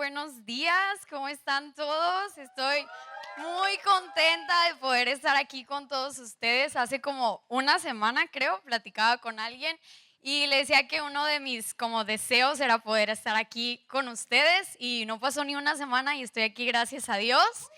buenos días, ¿cómo están todos? Estoy muy contenta de poder estar aquí con todos ustedes. Hace como una semana, creo, platicaba con alguien y le decía que uno de mis como deseos era poder estar aquí con ustedes y no pasó ni una semana y estoy aquí gracias a Dios.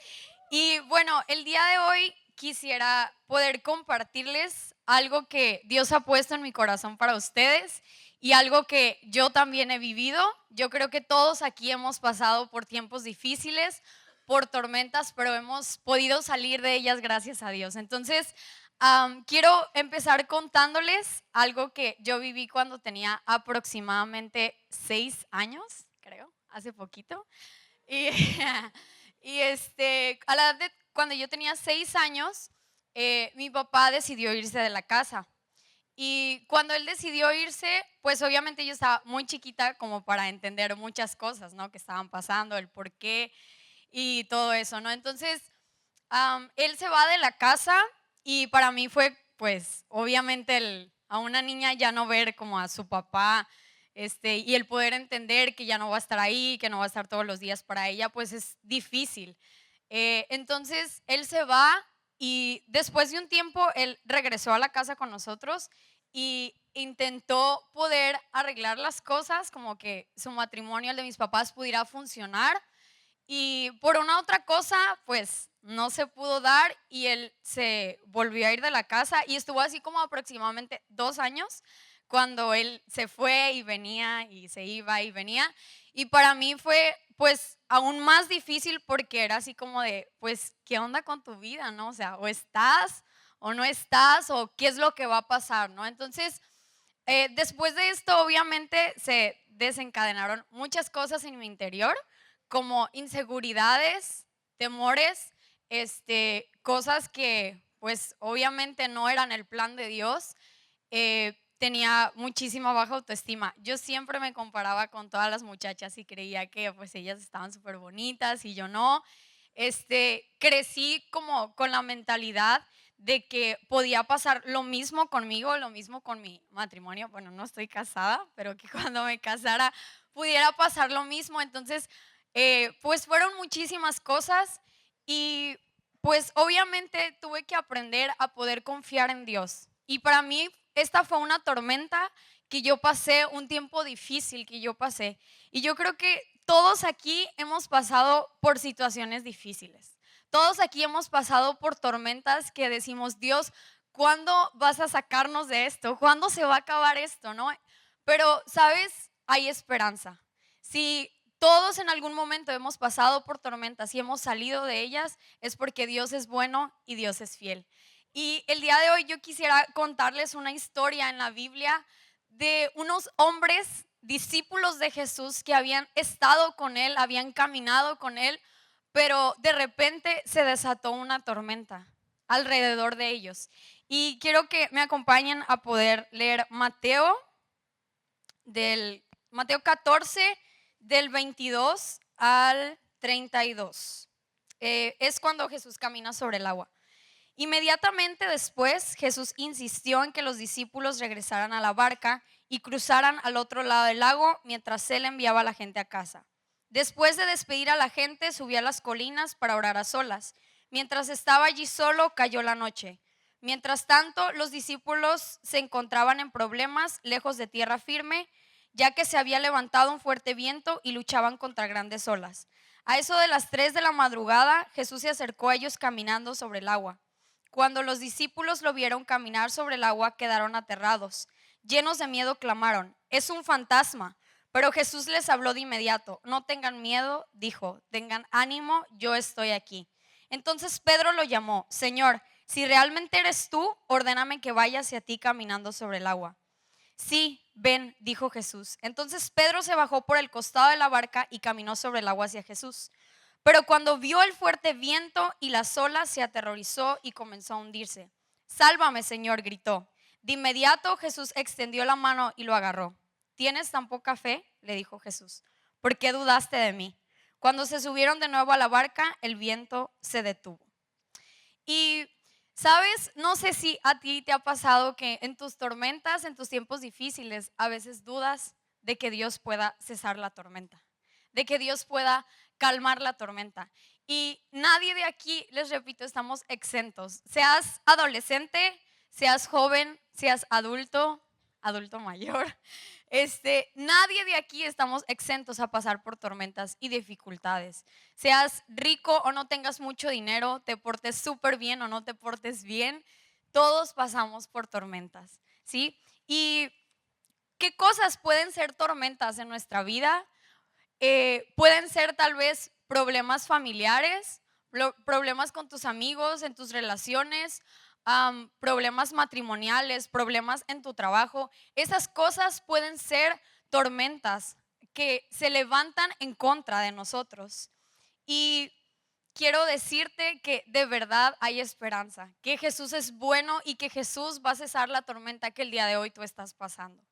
Y bueno, el día de hoy quisiera poder compartirles algo que Dios ha puesto en mi corazón para ustedes y algo que yo también he vivido. Yo creo que todos aquí hemos pasado por tiempos difíciles, por tormentas, pero hemos podido salir de ellas gracias a Dios. Entonces, quiero empezar contándoles algo que yo viví cuando tenía aproximadamente 6 años, creo, hace poquito. Y, a la edad de cuando yo tenía 6 años, mi papá decidió irse de la casa. Y cuando él decidió irse, pues obviamente yo estaba muy chiquita como para entender muchas cosas, ¿no? Que estaban pasando, el por qué y todo eso, ¿no? Entonces, él se va de la casa y para mí fue, pues, obviamente a una niña ya no ver como a su papá, y el poder entender que ya no va a estar ahí, que no va a estar todos los días para ella, pues es difícil. Entonces, él se va y después de un tiempo, él regresó a la casa con nosotros y intentó poder arreglar las cosas, como que su matrimonio, el de mis papás, pudiera funcionar. Y por una otra cosa, pues no se pudo dar y él se volvió a ir de la casa y estuvo así como aproximadamente 2 años cuando él se fue y venía y se iba y venía. Y para mí fue pues aún más difícil porque era así como de, pues, ¿qué onda con tu vida, no? O sea, o estás o no estás o qué es lo que va a pasar, ¿no? Entonces, después de esto, obviamente, se desencadenaron muchas cosas en mi interior, como inseguridades, temores, cosas que, pues, obviamente no eran el plan de Dios. Tenía muchísima baja autoestima. Yo siempre me comparaba con todas las muchachas y creía que, pues, ellas estaban súper bonitas y yo no. Crecí como con la mentalidad de que podía pasar lo mismo conmigo, lo mismo con mi matrimonio. Bueno, no estoy casada, pero que cuando me casara pudiera pasar lo mismo. Entonces, pues fueron muchísimas cosas y pues obviamente tuve que aprender a poder confiar en Dios. Y para mí esta fue una tormenta que yo pasé, un tiempo difícil que yo pasé. Y yo creo que todos aquí hemos pasado por situaciones difíciles. Todos aquí hemos pasado por tormentas que decimos, Dios, ¿cuándo vas a sacarnos de esto? ¿Cuándo se va a acabar esto? ¿No? Pero, ¿sabes? Hay esperanza. Si todos en algún momento hemos pasado por tormentas y hemos salido de ellas, es porque Dios es bueno y Dios es fiel. Y el día de hoy yo quisiera contarles una historia en la Biblia de unos hombres discípulos de Jesús que habían estado con él, habían caminado con él, pero de repente se desató una tormenta alrededor de ellos. Y quiero que me acompañen a poder leer Mateo 14, del 22 al 32. Es cuando Jesús camina sobre el agua. Inmediatamente después, Jesús insistió en que los discípulos regresaran a la barca y cruzaran al otro lado del lago mientras él enviaba a la gente a casa. Después de despedir a la gente, subió a las colinas para orar a solas. Mientras estaba allí solo, cayó la noche. Mientras tanto, los discípulos se encontraban en problemas lejos de tierra firme, ya que se había levantado un fuerte viento y luchaban contra grandes olas. A eso de las 3 de la madrugada, Jesús se acercó a ellos caminando sobre el agua. Cuando los discípulos lo vieron caminar sobre el agua, quedaron aterrados. Llenos de miedo, clamaron, es un fantasma. Pero Jesús les habló de inmediato. No tengan miedo, dijo, tengan ánimo, yo estoy aquí. Entonces Pedro lo llamó, Señor, si realmente eres tú, ordéname que vaya hacia ti caminando sobre el agua. Sí, ven, dijo Jesús. Entonces Pedro se bajó por el costado de la barca y caminó sobre el agua hacia Jesús. Pero cuando vio el fuerte viento y las olas, se aterrorizó y comenzó a hundirse. Sálvame, Señor, gritó. De inmediato Jesús extendió la mano y lo agarró. ¿Tienes tan poca fe?, le dijo Jesús. ¿Por qué dudaste de mí? Cuando se subieron de nuevo a la barca, el viento se detuvo. Y, ¿sabes? No sé si a ti te ha pasado que en tus tormentas, en tus tiempos difíciles, a veces dudas de que Dios pueda cesar la tormenta. de que Dios pueda calmar la tormenta. Y nadie de aquí, les repito, estamos exentos. Seas adolescente, seas joven, seas adulto, adulto mayor. Nadie de aquí estamos exentos a pasar por tormentas y dificultades. Seas rico o no tengas mucho dinero, te portes súper bien o no te portes bien, todos pasamos por tormentas, ¿sí? ¿Y qué cosas pueden ser tormentas en nuestra vida? Pueden ser tal vez problemas familiares, problemas con tus amigos, en tus relaciones, problemas matrimoniales, problemas en tu trabajo. Esas cosas pueden ser tormentas que se levantan en contra de nosotros. Y quiero decirte que de verdad hay esperanza, que Jesús es bueno y que Jesús va a cesar la tormenta que el día de hoy tú estás pasando.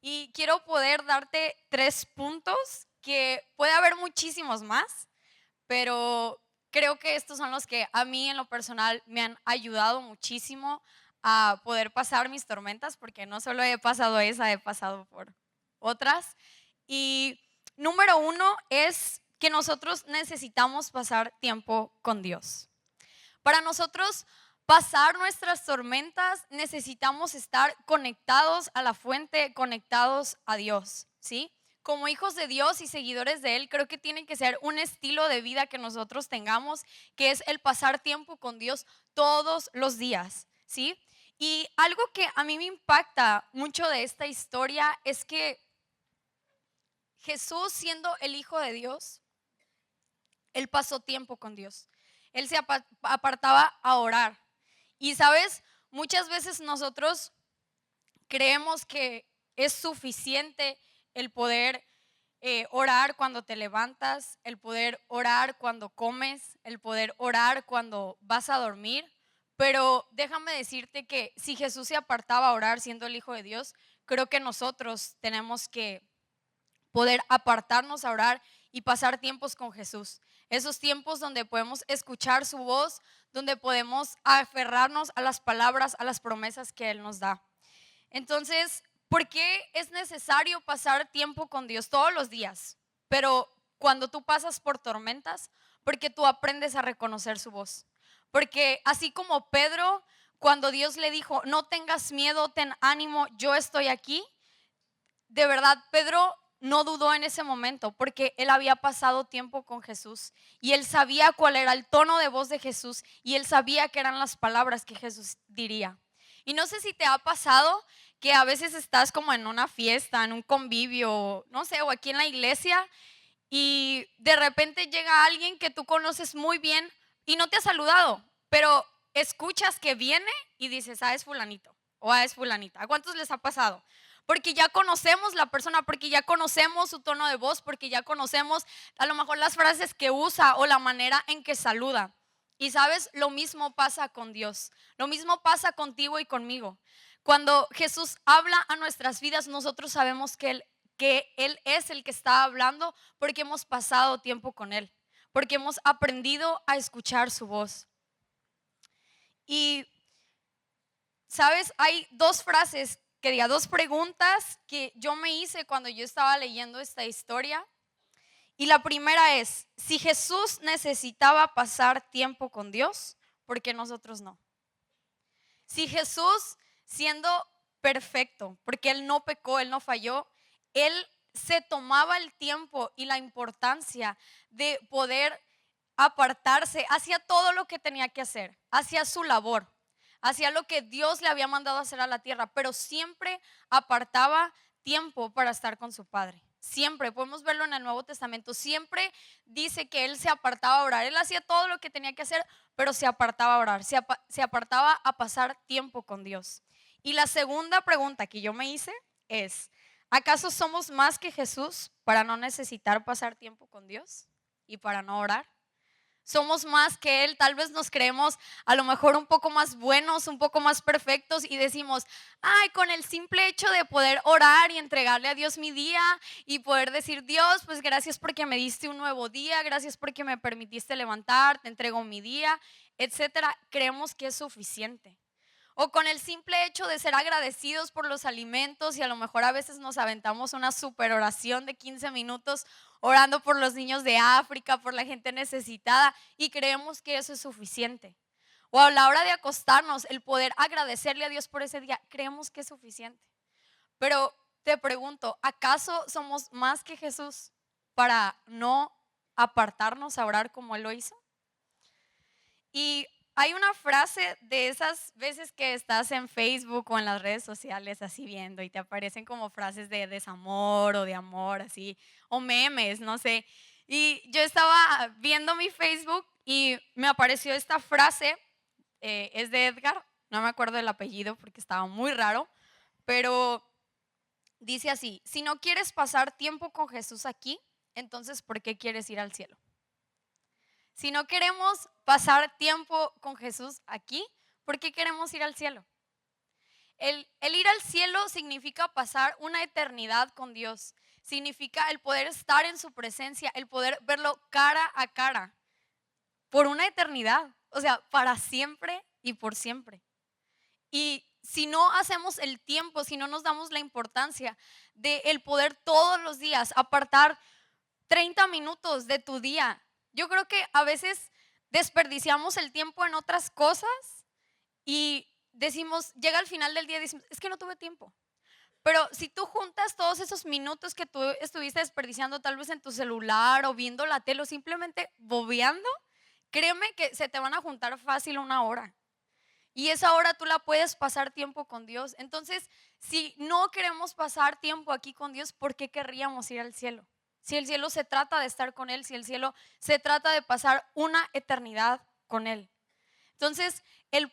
Y quiero poder darte 3 puntos, que puede haber muchísimos más, pero creo que estos son los que a mí en lo personal me han ayudado muchísimo a poder pasar mis tormentas, porque no solo he pasado esa, he pasado por otras. Y número 1 es que nosotros necesitamos pasar tiempo con Dios. Para nosotros pasar nuestras tormentas necesitamos estar conectados a la fuente, conectados a Dios, ¿sí? Como hijos de Dios y seguidores de Él, creo que tiene que ser un estilo de vida que nosotros tengamos, que es el pasar tiempo con Dios todos los días, ¿sí? Y algo que a mí me impacta mucho de esta historia es que Jesús, siendo el Hijo de Dios, Él pasó tiempo con Dios. Él se apartaba a orar. Y sabes, muchas veces nosotros creemos que es suficiente el poder orar cuando te levantas, el poder orar cuando comes, el poder orar cuando vas a dormir. Pero déjame decirte que si Jesús se apartaba a orar siendo el Hijo de Dios, creo que nosotros tenemos que poder apartarnos a orar y pasar tiempos con Jesús. Esos tiempos donde podemos escuchar su voz, donde podemos aferrarnos a las palabras, a las promesas que Él nos da. Entonces, ¿por qué es necesario pasar tiempo con Dios todos los días? Pero cuando tú pasas por tormentas, porque tú aprendes a reconocer su voz. Porque así como Pedro, cuando Dios le dijo, no tengas miedo, ten ánimo, yo estoy aquí, de verdad, Pedro no dudó en ese momento porque él había pasado tiempo con Jesús y él sabía cuál era el tono de voz de Jesús y él sabía que eran las palabras que Jesús diría. Y no sé si te ha pasado que a veces estás como en una fiesta, en un convivio, no sé, o aquí en la iglesia y de repente llega alguien que tú conoces muy bien y no te ha saludado, pero escuchas que viene y dices, ah, es fulanito o ah, es fulanita. ¿A cuántos les ha pasado? Porque ya conocemos la persona, porque ya conocemos su tono de voz, porque ya conocemos a lo mejor las frases que usa o la manera en que saluda. Y sabes, lo mismo pasa con Dios, lo mismo pasa contigo y conmigo. Cuando Jesús habla a nuestras vidas, nosotros sabemos que Él es el que está hablando porque hemos pasado tiempo con Él, porque hemos aprendido a escuchar su voz. Y, ¿sabes? Hay dos preguntas que yo me hice cuando yo estaba leyendo esta historia. Y la primera es, si Jesús necesitaba pasar tiempo con Dios, ¿por qué nosotros no? Si Jesús, siendo perfecto, porque Él no pecó, Él no falló, Él se tomaba el tiempo y la importancia de poder apartarse, hacía todo lo que tenía que hacer, hacía su labor, hacía lo que Dios le había mandado hacer a la tierra, pero siempre apartaba tiempo para estar con su Padre. Siempre, podemos verlo en el Nuevo Testamento, siempre dice que Él se apartaba a orar, Él hacía todo lo que tenía que hacer, pero se apartaba a orar, se apartaba a pasar tiempo con Dios. Y la segunda pregunta que yo me hice es, ¿acaso somos más que Jesús para no necesitar pasar tiempo con Dios y para no orar? Somos más que Él, tal vez nos creemos a lo mejor un poco más buenos, un poco más perfectos y decimos, ay, con el simple hecho de poder orar y entregarle a Dios mi día y poder decir, Dios, pues gracias porque me diste un nuevo día, gracias porque me permitiste levantar, te entrego mi día, etcétera, creemos que es suficiente. O con el simple hecho de ser agradecidos por los alimentos y a lo mejor a veces nos aventamos una super oración de 15 minutos orando por los niños de África, por la gente necesitada, y creemos que eso es suficiente. O a la hora de acostarnos, el poder agradecerle a Dios por ese día, creemos que es suficiente. Pero te pregunto, ¿acaso somos más que Jesús para no apartarnos a orar como Él lo hizo? Y hay una frase de esas veces que estás en Facebook o en las redes sociales así viendo y te aparecen como frases de desamor o de amor así, o memes, no sé. Y yo estaba viendo mi Facebook y me apareció esta frase, es de Edgar, no me acuerdo del apellido porque estaba muy raro, pero dice así: si no quieres pasar tiempo con Jesús aquí, entonces ¿por qué quieres ir al cielo? Si no queremos pasar tiempo con Jesús aquí, ¿por qué queremos ir al cielo? El ir al cielo significa pasar una eternidad con Dios. Significa el poder estar en su presencia, el poder verlo cara a cara por una eternidad. O sea, para siempre y por siempre. Y si no hacemos el tiempo, si no nos damos la importancia de el poder todos los días apartar 30 minutos de tu día. Yo creo que a veces desperdiciamos el tiempo en otras cosas y decimos, llega al final del día y decimos, es que no tuve tiempo. Pero si tú juntas todos esos minutos que tú estuviste desperdiciando tal vez en tu celular o viendo la tele o simplemente bobeando, créeme que se te van a juntar fácil una hora. Y esa hora tú la puedes pasar tiempo con Dios. Entonces, si no queremos pasar tiempo aquí con Dios, ¿por qué querríamos ir al cielo? Si el cielo se trata de estar con Él, si el cielo se trata de pasar una eternidad con Él. Entonces, el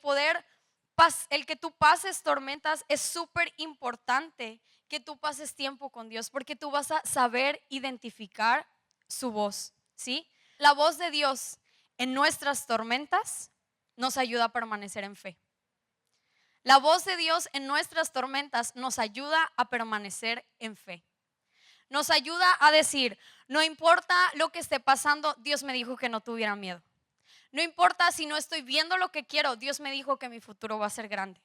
que tú pases tormentas es súper importante, que tú pases tiempo con Dios, porque tú vas a saber identificar su voz, ¿sí? La voz de Dios en nuestras tormentas nos ayuda a permanecer en fe. La voz de Dios en nuestras tormentas nos ayuda a permanecer en fe. Nos ayuda a decir, no importa lo que esté pasando, Dios me dijo que no tuviera miedo. No importa si no estoy viendo lo que quiero, Dios me dijo que mi futuro va a ser grande.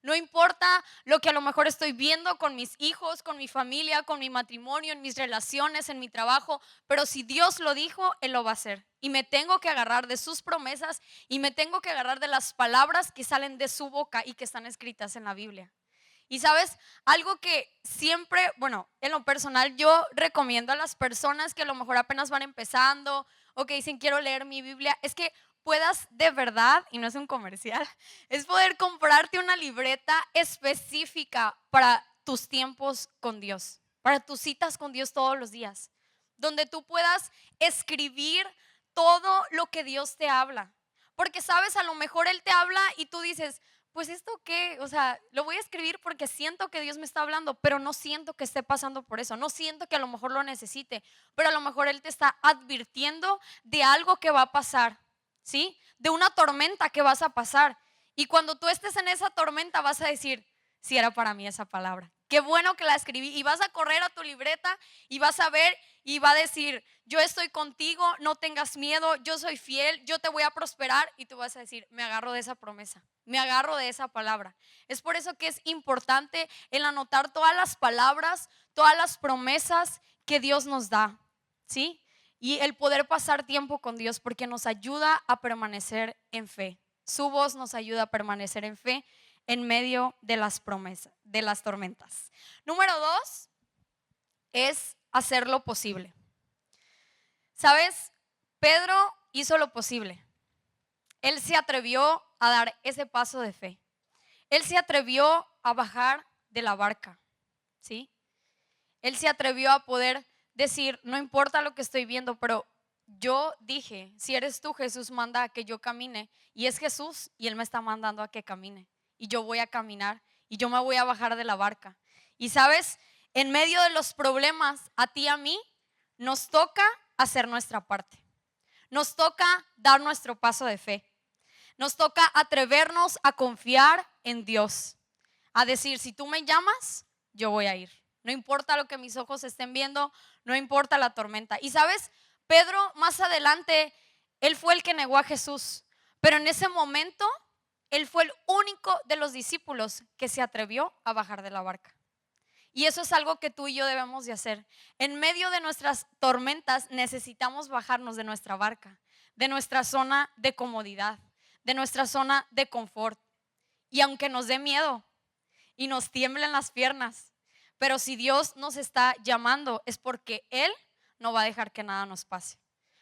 No importa lo que a lo mejor estoy viendo con mis hijos, con mi familia, con mi matrimonio, en mis relaciones, en mi trabajo, pero si Dios lo dijo, Él lo va a hacer. Y me tengo que agarrar de sus promesas y me tengo que agarrar de las palabras que salen de su boca y que están escritas en la Biblia. Y sabes, algo que siempre, bueno, en lo personal yo recomiendo a las personas que a lo mejor apenas van empezando o que dicen quiero leer mi Biblia, es que puedas de verdad, y no es un comercial, es poder comprarte una libreta específica para tus tiempos con Dios, para tus citas con Dios todos los días, donde tú puedas escribir todo lo que Dios te habla. Porque sabes, a lo mejor Él te habla y tú dices, pues esto qué, o sea, lo voy a escribir porque siento que Dios me está hablando, pero no siento que esté pasando por eso, no siento que a lo mejor lo necesite, pero a lo mejor Él te está advirtiendo de algo que va a pasar, ¿sí? De una tormenta que vas a pasar. Y cuando tú estés en esa tormenta vas a decir, si era para mí esa palabra. Qué bueno que la escribí. Y vas a correr a tu libreta y vas a ver y va a decir, yo estoy contigo, no tengas miedo, yo soy fiel, yo te voy a prosperar. Y tú vas a decir, me agarro de esa promesa, me agarro de esa palabra. Es por eso que es importante el anotar todas las palabras, todas las promesas que Dios nos da, ¿sí? Y el poder pasar tiempo con Dios porque nos ayuda a permanecer en fe. Su voz nos ayuda a permanecer en fe en medio de las promesas, de las tormentas. Número 2 es hacer lo posible. ¿Sabes? Pedro hizo lo posible. Él se atrevió a dar ese paso de fe. Él se atrevió a bajar de la barca, ¿sí? Él se atrevió a poder decir, no importa lo que estoy viendo, pero yo dije, si eres tú, Jesús, manda a que yo camine. Y es Jesús y Él me está mandando a que camine. Y yo voy a caminar y yo me voy a bajar de la barca. Y sabes, en medio de los problemas, a ti y a mí, nos toca hacer nuestra parte. Nos toca dar nuestro paso de fe. Nos toca atrevernos a confiar en Dios. A decir, si tú me llamas, yo voy a ir. No importa lo que mis ojos estén viendo, no importa la tormenta. Y sabes, Pedro más adelante, él fue el que negó a Jesús. Pero en ese momento, él fue el único de los discípulos que se atrevió a bajar de la barca. Y eso es algo que tú y yo debemos de hacer. En medio de nuestras tormentas necesitamos bajarnos de nuestra barca, de nuestra zona de comodidad, de nuestra zona de confort. Y aunque nos dé miedo y nos tiemblen las piernas, pero si Dios nos está llamando es porque Él no va a dejar que nada nos pase,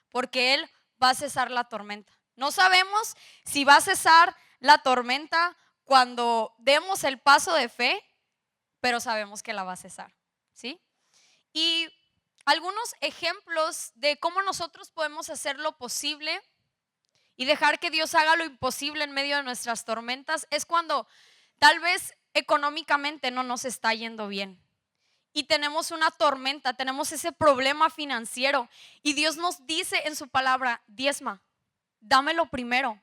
porque Él va a cesar la tormenta. No sabemos si va a cesar la tormenta cuando demos el paso de fe, pero sabemos que la va a cesar, ¿sí? Y algunos ejemplos de cómo nosotros podemos hacer lo posible y dejar que Dios haga lo imposible en medio de nuestras tormentas es cuando tal vez económicamente no nos está yendo bien y tenemos una tormenta, tenemos ese problema financiero y Dios nos dice en su palabra: diezma, dámelo primero.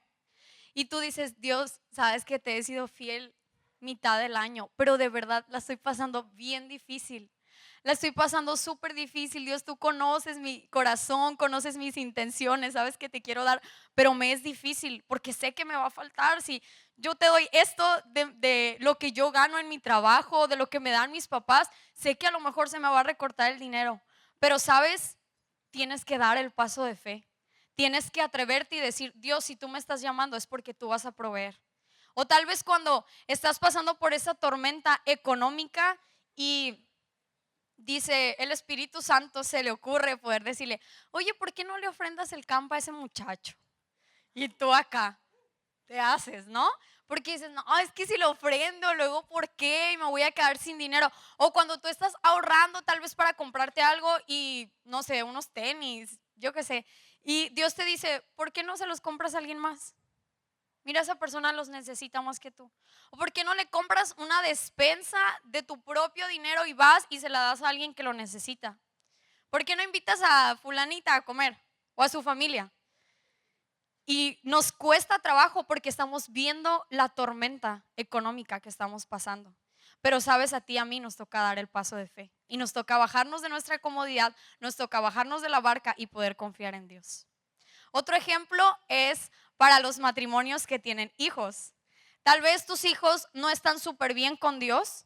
Y tú dices: Dios, sabes que te he sido fiel mitad del año, pero de verdad la estoy pasando bien difícil. La estoy pasando súper difícil. Dios, tú conoces mi corazón, conoces mis intenciones, sabes que te quiero dar, pero me es difícil porque sé que me va a faltar. Si yo te doy esto de lo que yo gano en mi trabajo, de lo que me dan mis papás, sé que a lo mejor se me va a recortar el dinero, pero sabes, tienes que dar el paso de fe. Tienes que atreverte y decir: Dios, si tú me estás llamando es porque tú vas a proveer. O tal vez cuando estás pasando por esa tormenta económica y dice el Espíritu Santo, se le ocurre poder decirle: oye, ¿por qué no le ofrendas el campo a ese muchacho? Y tú acá te haces, ¿no? Porque dices: no, es que si lo ofrendo, luego ¿por qué? Y me voy a quedar sin dinero. O cuando tú estás ahorrando tal vez para comprarte algo y, no sé, unos tenis, yo qué sé. Y Dios te dice: ¿por qué no se los compras a alguien más? Mira, esa persona los necesita más que tú. ¿O por qué no le compras una despensa de tu propio dinero y vas y se la das a alguien que lo necesita? ¿Por qué no invitas a fulanita a comer o a su familia? Y nos cuesta trabajo porque estamos viendo la tormenta económica que estamos pasando. Pero sabes, a ti y a mí nos toca dar el paso de fe. Y nos toca bajarnos de nuestra comodidad, nos toca bajarnos de la barca y poder confiar en Dios. Otro ejemplo es para los matrimonios que tienen hijos. Tal vez tus hijos no están súper bien con Dios,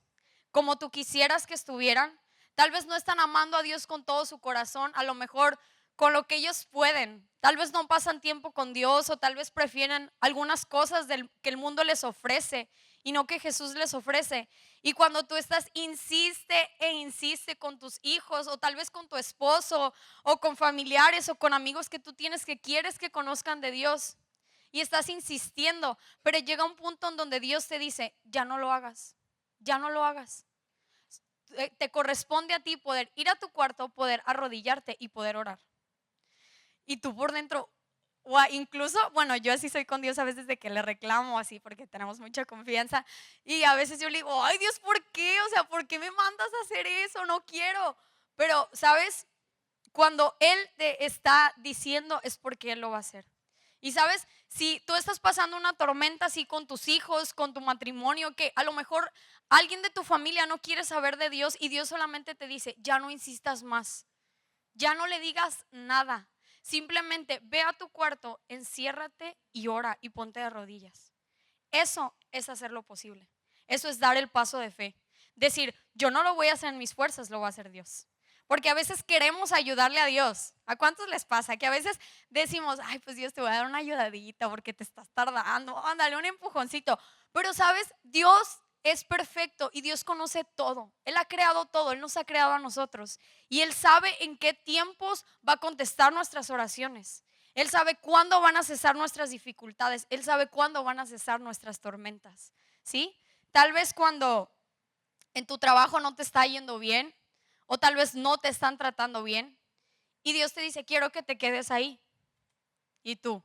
como tú quisieras que estuvieran. Tal vez no están amando a Dios con todo su corazón, a lo mejor con lo que ellos pueden. Tal vez no pasan tiempo con Dios o tal vez prefieren algunas cosas que el mundo les ofrece y no que Jesús les ofrece. Y cuando tú estás insiste e insiste con tus hijos o tal vez con tu esposo o con familiares o con amigos que tú tienes que quieres que conozcan de Dios y estás insistiendo, pero llega un punto en donde Dios te dice: ya no lo hagas, ya no lo hagas. Te corresponde a ti poder ir a tu cuarto, poder arrodillarte y poder orar. Y tú por dentro, o incluso, bueno, yo así soy con Dios a veces de que le reclamo así porque tenemos mucha confianza y a veces yo le digo: ay Dios, ¿por qué? O sea, ¿por qué me mandas a hacer eso? No quiero. Pero, ¿sabes? Cuando Él te está diciendo es porque Él lo va a hacer. Y sabes, si tú estás pasando una tormenta así con tus hijos, con tu matrimonio, que a lo mejor alguien de tu familia no quiere saber de Dios y Dios solamente te dice: ya no insistas más, ya no le digas nada. Simplemente ve a tu cuarto, enciérrate y ora y ponte de rodillas. Eso es hacer lo posible. Eso es dar el paso de fe. Decir: yo no lo voy a hacer en mis fuerzas, lo va a hacer Dios. Porque a veces queremos ayudarle a Dios. ¿A cuántos les pasa? Que a veces decimos: ay, pues Dios, te voy a dar una ayudadita porque te estás tardando. Ándale, un empujoncito. Pero sabes, Dios es perfecto y Dios conoce todo. Él ha creado todo, Él nos ha creado a nosotros. Y Él sabe en qué tiempos va a contestar nuestras oraciones. Él sabe cuándo van a cesar nuestras dificultades. Él sabe cuándo van a cesar nuestras tormentas. ¿Sí? Tal vez cuando en tu trabajo no te está yendo bien o tal vez no te están tratando bien y Dios te dice: quiero que te quedes ahí. Y tú,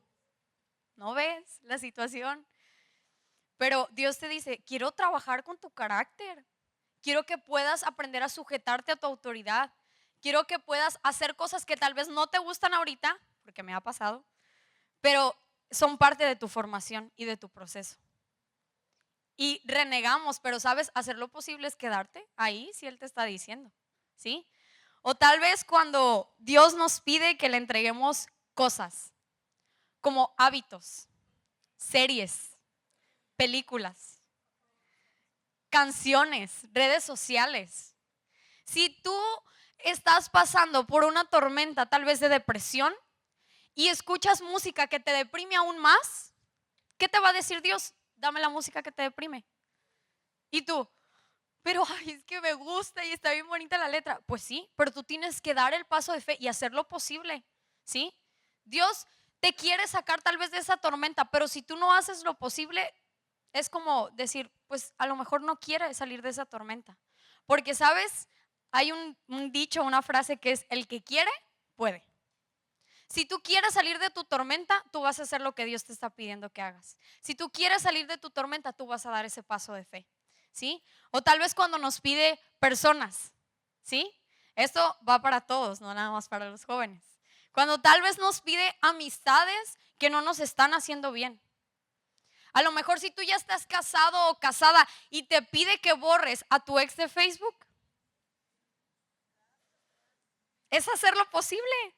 ¿no ves la situación? Pero Dios te dice: quiero trabajar con tu carácter. Quiero que puedas aprender a sujetarte a tu autoridad. Quiero que puedas hacer cosas que tal vez no te gustan ahorita, porque me ha pasado, pero son parte de tu formación y de tu proceso. Y renegamos, pero sabes, hacer lo posible es quedarte ahí si Él te está diciendo, ¿sí? O tal vez cuando Dios nos pide que le entreguemos cosas, como hábitos, series, películas, canciones, redes sociales. Si tú estás pasando por una tormenta tal vez de depresión y escuchas música que te deprime aún más, ¿qué te va a decir Dios? Dame la música que te deprime. Y tú, pero ay, es que me gusta y está bien bonita la letra. Pues sí, pero tú tienes que dar el paso de fe y hacer lo posible, ¿sí? Dios te quiere sacar tal vez de esa tormenta, pero si tú no haces lo posible, es como decir, pues a lo mejor no quiere salir de esa tormenta. Porque, ¿sabes? Hay un dicho, una frase que es, el que quiere, puede. Si tú quieres salir de tu tormenta, tú vas a hacer lo que Dios te está pidiendo que hagas. Si tú quieres salir de tu tormenta, tú vas a dar ese paso de fe, ¿sí? O tal vez cuando nos pide personas, ¿sí? Esto va para todos, no nada más para los jóvenes. Cuando tal vez nos pide amistades que no nos están haciendo bien. A lo mejor si tú ya estás casado o casada y te pide que borres a tu ex de Facebook, es hacer lo posible.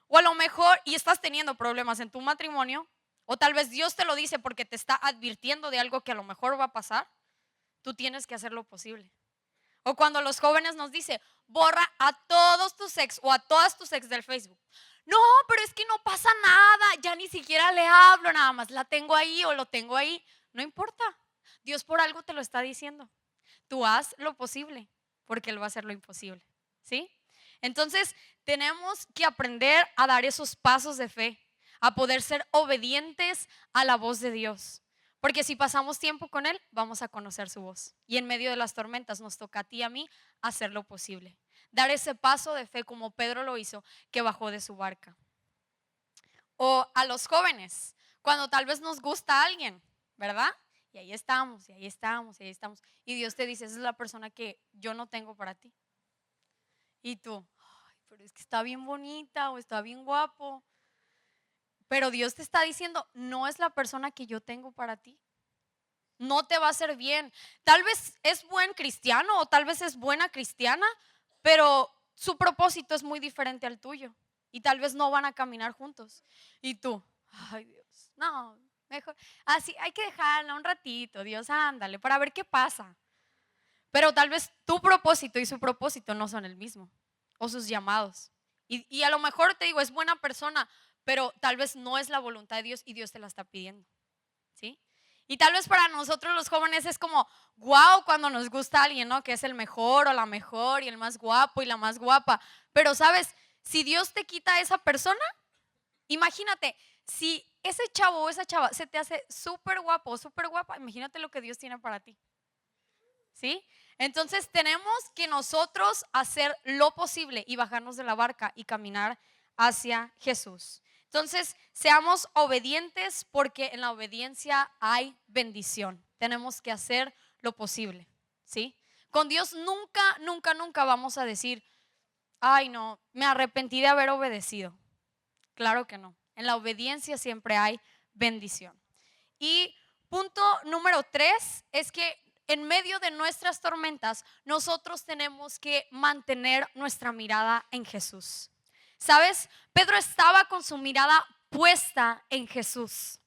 O a lo mejor, y estás teniendo problemas en tu matrimonio, o tal vez Dios te lo dice porque te está advirtiendo de algo que a lo mejor va a pasar, tú tienes que hacer lo posible. O cuando los jóvenes nos dicen, borra a todos tus ex o a todas tus ex del Facebook. No, pero es que no pasa nada, ya ni siquiera le hablo, nada más la tengo ahí o lo tengo ahí. No importa, Dios por algo te lo está diciendo. Tú haz lo posible porque Él va a hacer lo imposible, ¿sí? Entonces, tenemos que aprender a dar esos pasos de fe, a poder ser obedientes a la voz de Dios. Porque si pasamos tiempo con Él, vamos a conocer su voz. Y en medio de las tormentas nos toca a ti y a mí hacer lo posible. Dar ese paso de fe como Pedro lo hizo, que bajó de su barca. O a los jóvenes, cuando tal vez nos gusta alguien, ¿verdad? Y ahí estamos, y ahí estamos, y ahí estamos. Y Dios te dice, esa es la persona que yo no tengo para ti. Y tú, ay, pero es que está bien bonita o está bien guapo. Pero Dios te está diciendo, no es la persona que yo tengo para ti. No te va a hacer bien. Tal vez es buen cristiano o tal vez es buena cristiana, pero su propósito es muy diferente al tuyo. Y tal vez no van a caminar juntos. Y tú, ay Dios, no, mejor. Así hay que dejarla un ratito, Dios, ándale, para ver qué pasa. Pero tal vez tu propósito y su propósito no son el mismo, o sus llamados. Y a lo mejor te digo, es buena persona, pero tal vez no es la voluntad de Dios y Dios te la está pidiendo, ¿sí? Y tal vez para nosotros los jóvenes es como, wow, cuando nos gusta alguien, ¿no? Que es el mejor o la mejor y el más guapo y la más guapa. Pero sabes, si Dios te quita a esa persona, imagínate, si ese chavo o esa chava se te hace súper guapo o súper guapa, imagínate lo que Dios tiene para ti. ¿Sí? Entonces tenemos que nosotros hacer lo posible y bajarnos de la barca y caminar hacia Jesús. Entonces, seamos obedientes porque en la obediencia hay bendición. Tenemos que hacer lo posible, ¿sí? Con Dios nunca, nunca, nunca vamos a decir, ay no, me arrepentí de haber obedecido. Claro que no. En la obediencia siempre hay bendición. Y punto número 3 es que en medio de nuestras tormentas nosotros tenemos que mantener nuestra mirada en Jesús. ¿Sabes? Pedro estaba con su mirada puesta en Jesús.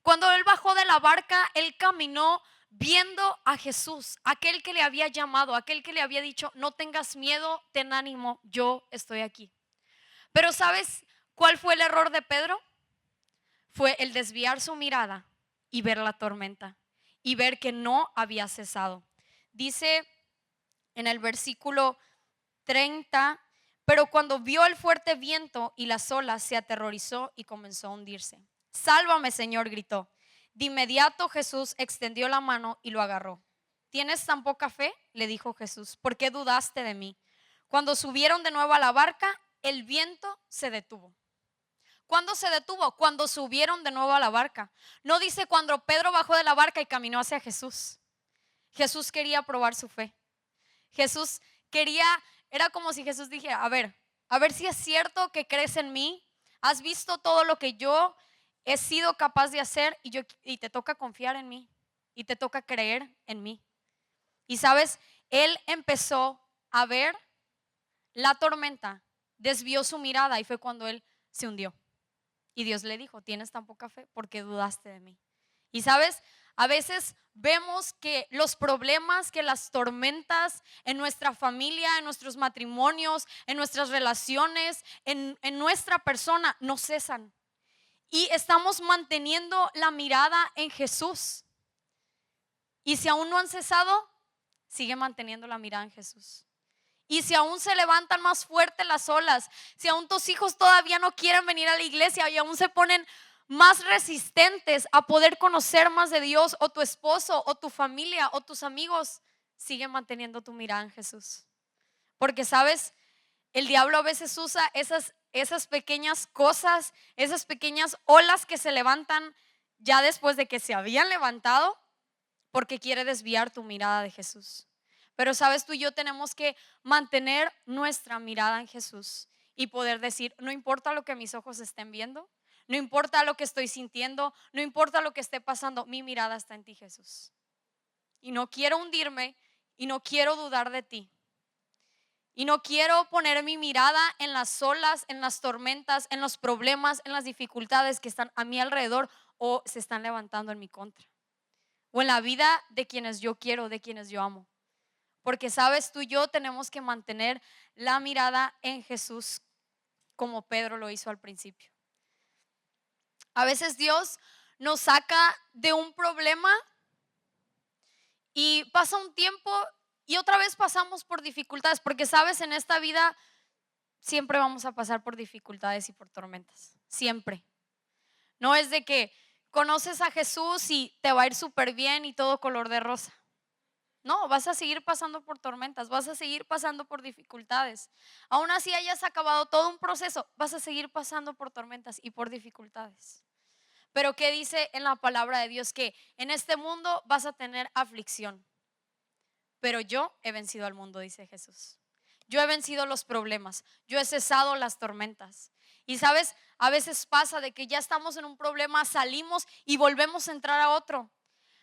Cuando él bajó de la barca, él caminó viendo a Jesús, aquel que le había llamado, aquel que le había dicho, no tengas miedo, ten ánimo, yo estoy aquí. Pero ¿sabes cuál fue el error de Pedro? Fue el desviar su mirada y ver la tormenta y ver que no había cesado. Dice en el versículo 30, pero cuando vio el fuerte viento y las olas, se aterrorizó y comenzó a hundirse. Sálvame, Señor, gritó. De inmediato Jesús extendió la mano y lo agarró. ¿Tienes tan poca fe?, le dijo Jesús. ¿Por qué dudaste de mí? Cuando subieron de nuevo a la barca, el viento se detuvo. ¿Cuándo se detuvo? Cuando subieron de nuevo a la barca. No dice cuando Pedro bajó de la barca y caminó hacia Jesús. Jesús quería probar su fe. Jesús quería, era como si Jesús dijera, a ver si es cierto que crees en mí. Has visto todo lo que yo he sido capaz de hacer y te toca confiar en mí y te toca creer en mí. Y sabes, él empezó a ver la tormenta, desvió su mirada y fue cuando él se hundió. Y Dios le dijo, tienes tan poca fe porque dudaste de mí. Y sabes, a veces vemos que los problemas, que las tormentas en nuestra familia, en nuestros matrimonios, en nuestras relaciones, en nuestra persona no cesan. Y estamos manteniendo la mirada en Jesús. Y si aún no han cesado, sigue manteniendo la mirada en Jesús. Y si aún se levantan más fuerte las olas, si aún tus hijos todavía no quieren venir a la iglesia y aún se ponen más resistentes a poder conocer más de Dios, o tu esposo, o tu familia, o tus amigos, sigue manteniendo tu mirada en Jesús. Porque sabes, el diablo a veces usa esas pequeñas cosas, esas pequeñas olas que se levantan ya después de que se habían levantado, porque quiere desviar tu mirada de Jesús. Pero sabes, tú y yo tenemos que mantener nuestra mirada en Jesús y poder decir, no importa lo que mis ojos estén viendo, no importa lo que estoy sintiendo, no importa lo que esté pasando, mi mirada está en ti, Jesús. Y no quiero hundirme y no quiero dudar de ti. Y no quiero poner mi mirada en las olas, en las tormentas, en los problemas, en las dificultades que están a mi alrededor o se están levantando en mi contra. O en la vida de quienes yo quiero, de quienes yo amo. Porque sabes, tú y yo tenemos que mantener la mirada en Jesús como Pedro lo hizo al principio. A veces Dios nos saca de un problema y pasa un tiempo y otra vez pasamos por dificultades. Porque sabes, en esta vida siempre vamos a pasar por dificultades y por tormentas. Siempre. No es de que conoces a Jesús y te va a ir súper bien y todo color de rosa. No, vas a seguir pasando por tormentas, vas a seguir pasando por dificultades. Aún así hayas acabado todo un proceso, vas a seguir pasando por tormentas y por dificultades. Pero ¿qué dice en la palabra de Dios? Que en este mundo vas a tener aflicción. Pero yo he vencido al mundo, dice Jesús. Yo he vencido los problemas, yo he cesado las tormentas. Y sabes, a veces pasa de que ya estamos en un problema, salimos y volvemos a entrar a otro.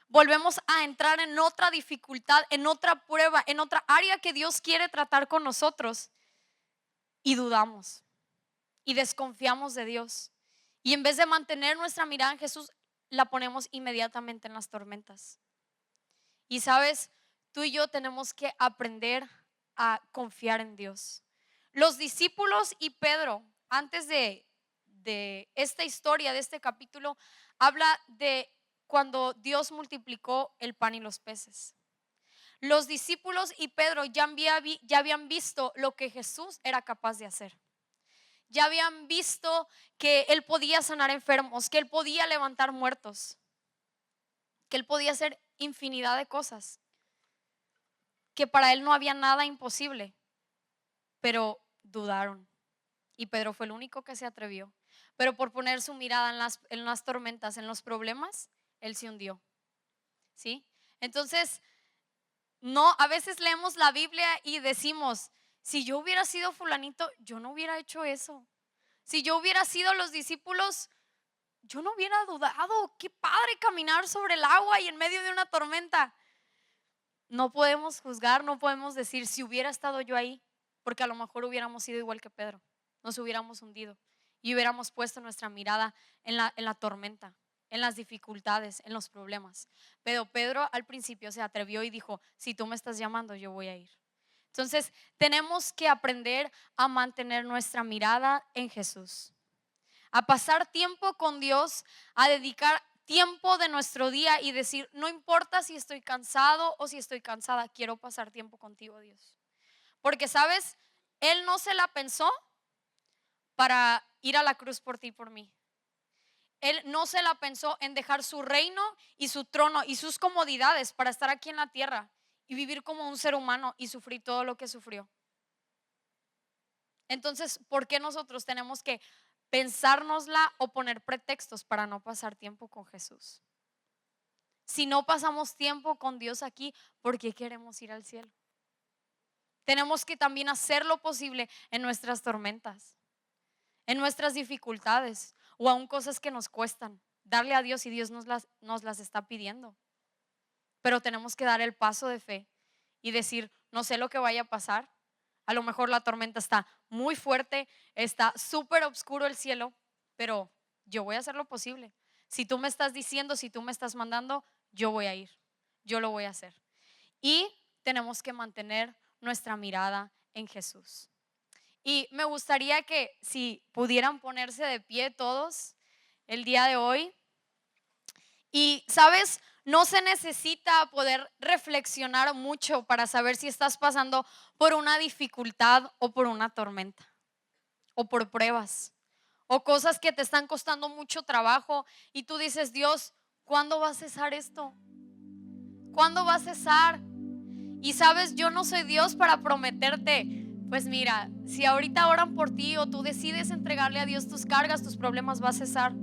Volvemos a entrar en otra dificultad, en otra prueba, en otra área que Dios quiere tratar con nosotros. Y dudamos y desconfiamos de Dios. Y en vez de mantener nuestra mirada en Jesús, la ponemos inmediatamente en las tormentas. Y sabes, tú y yo tenemos que aprender a confiar en Dios. Los discípulos y Pedro, antes de esta historia, de este capítulo, habla de cuando Dios multiplicó el pan y los peces. Los discípulos y Pedro ya habían visto lo que Jesús era capaz de hacer. Ya habían visto que Él podía sanar enfermos, que Él podía levantar muertos, que Él podía hacer infinidad de cosas, que para Él no había nada imposible, pero dudaron. Y Pedro fue el único que se atrevió. Pero por poner su mirada en las tormentas, en los problemas, Él se hundió. ¿Sí? Entonces, no, a veces leemos la Biblia y decimos, si yo hubiera sido fulanito, yo no hubiera hecho eso. Si yo hubiera sido los discípulos, yo no hubiera dudado. Qué padre caminar sobre el agua y en medio de una tormenta. No podemos juzgar, no podemos decir si hubiera estado yo ahí, porque a lo mejor hubiéramos sido igual que Pedro. Nos hubiéramos hundido y hubiéramos puesto nuestra mirada en la tormenta, en las dificultades, en los problemas. Pero Pedro al principio se atrevió y dijo, si tú me estás llamando, yo voy a ir. Entonces tenemos que aprender a mantener nuestra mirada en Jesús, a pasar tiempo con Dios, a dedicar tiempo de nuestro día y decir, no importa si estoy cansado o si estoy cansada, quiero pasar tiempo contigo, Dios. Porque sabes, Él no se la pensó para ir a la cruz por ti y por mí. Él no se la pensó en dejar su reino y su trono y sus comodidades para estar aquí en la tierra y vivir como un ser humano y sufrir todo lo que sufrió. Entonces, ¿por qué nosotros tenemos que pensárnosla o poner pretextos para no pasar tiempo con Jesús? Si no pasamos tiempo con Dios aquí, ¿por qué queremos ir al cielo? Tenemos que también hacer lo posible en nuestras tormentas, en nuestras dificultades o aún cosas que nos cuestan. Darle a Dios y Dios nos las está pidiendo. Pero tenemos que dar el paso de fe y decir, no sé lo que vaya a pasar. A lo mejor la tormenta está muy fuerte, está súper oscuro el cielo, pero yo voy a hacer lo posible. Si tú me estás diciendo, si tú me estás mandando, yo voy a ir, yo lo voy a hacer. Y tenemos que mantener nuestra mirada en Jesús. Y me gustaría que si pudieran ponerse de pie todos el día de hoy. Y sabes, no se necesita poder reflexionar mucho para saber si estás pasando por una dificultad o por una tormenta o por pruebas o cosas que te están costando mucho trabajo y tú dices, Dios, ¿cuándo va a cesar esto? ¿Cuándo va a cesar? Y sabes, yo no soy Dios para prometerte. Pues mira, si ahorita oran por ti o tú decides entregarle a Dios tus cargas, tus problemas, va a cesar.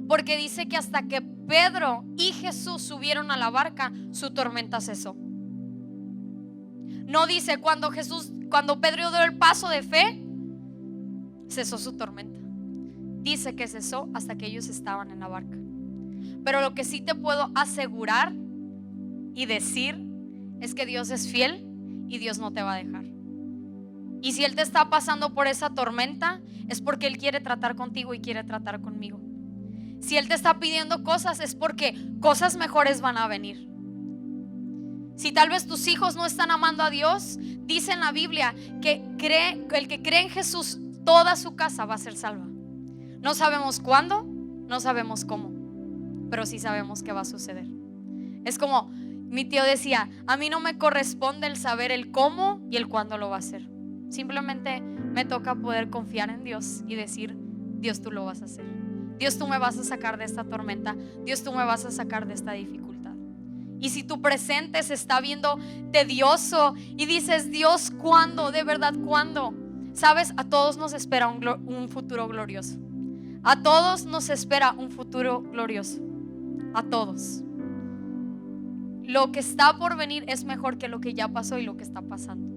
Porque dice que hasta que Pedro y Jesús subieron a la barca, su tormenta cesó. No dice cuando Pedro dio el paso de fe, cesó su tormenta. Dice que cesó hasta que ellos estaban en la barca. Pero lo que sí te puedo asegurar y decir es que Dios es fiel y Dios no te va a dejar. Y si Él te está pasando por esa tormenta, es porque Él quiere tratar contigo y quiere tratar conmigo. Si Él te está pidiendo cosas, es porque cosas mejores van a venir. Si tal vez tus hijos no están amando a Dios, dice en la Biblia que el que cree en Jesús, toda su casa va a ser salva. No sabemos cuándo, no sabemos cómo, pero sí sabemos que va a suceder. Es como mi tío decía, a mí no me corresponde el saber el cómo y el cuándo lo va a hacer. Simplemente me toca poder confiar en Dios y decir, Dios, tú lo vas a hacer. Dios, tú me vas a sacar de esta tormenta. Dios, tú me vas a sacar de esta dificultad. Y si tu presente se está viendo tedioso y dices, Dios, ¿cuándo? De verdad, ¿cuándo? Sabes, a todos nos espera un futuro glorioso. A todos nos espera un futuro glorioso. A todos. Lo que está por venir es mejor que lo que ya pasó y lo que está pasando.